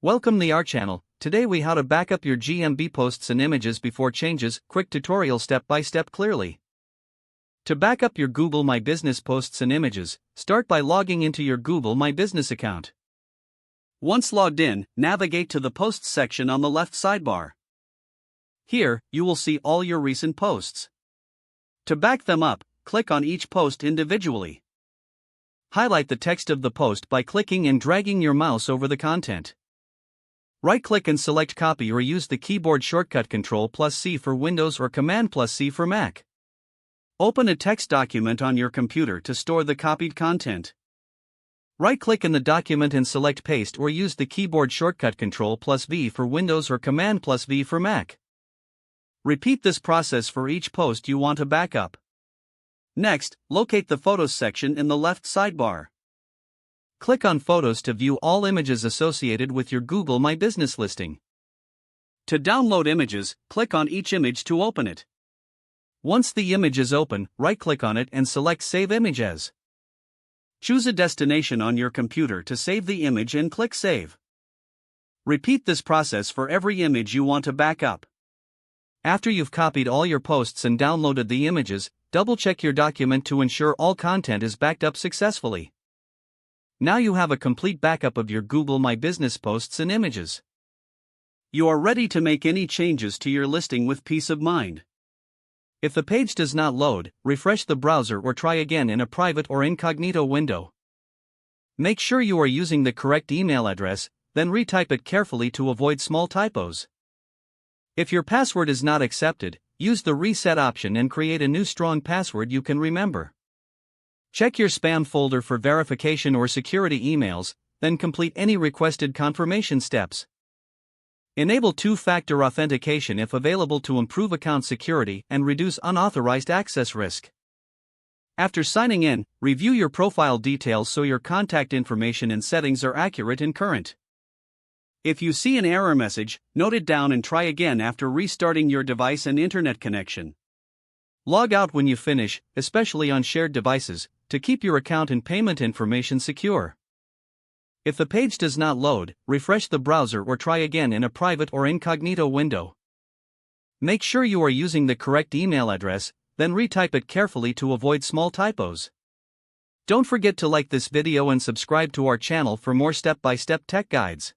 Welcome to our channel. Today we how to back up your GMB posts and images before changes, quick tutorial step by step clearly. To back up your Google My Business posts and images, start by logging into your Google My Business account. Once logged in, navigate to the Posts section on the left sidebar. Here, you will see all your recent posts. To back them up, click on each post individually. Highlight the text of the post by clicking and dragging your mouse over the content. Right-click and select Copy or use the keyboard shortcut Ctrl+C for Windows or Command+C for Mac. Open a text document on your computer to store the copied content. Right-click in the document and select Paste or use the keyboard shortcut Ctrl+V for Windows or Command+V for Mac. Repeat this process for each post you want to back up. Next, locate the Photos section in the left sidebar. Click on Photos to view all images associated with your Google My Business listing. To download images, click on each image to open it. Once the image is open, right-click on it and select Save Image As. Choose a destination on your computer to save the image and click Save. Repeat this process for every image you want to back up. After you've copied all your posts and downloaded the images, double-check your document to ensure all content is backed up successfully. Now you have a complete backup of your Google My Business posts and images. You are ready to make any changes to your listing with peace of mind. If the page does not load, refresh the browser or try again in a private or incognito window. Make sure you are using the correct email address, then retype it carefully to avoid small typos. If your password is not accepted, use the reset option and create a new strong password you can remember. Check your spam folder for verification or security emails, then complete any requested confirmation steps. Enable two-factor authentication if available to improve account security and reduce unauthorized access risk. After signing in, review your profile details so your contact information and settings are accurate and current. If you see an error message, note it down and try again after restarting your device and internet connection. Log out when you finish, especially on shared devices, to keep your account and payment information secure. If the page does not load, refresh the browser or try again in a private or incognito window. Make sure you are using the correct email address, then retype it carefully to avoid small typos. Don't forget to like this video and subscribe to our channel for more step-by-step tech guides.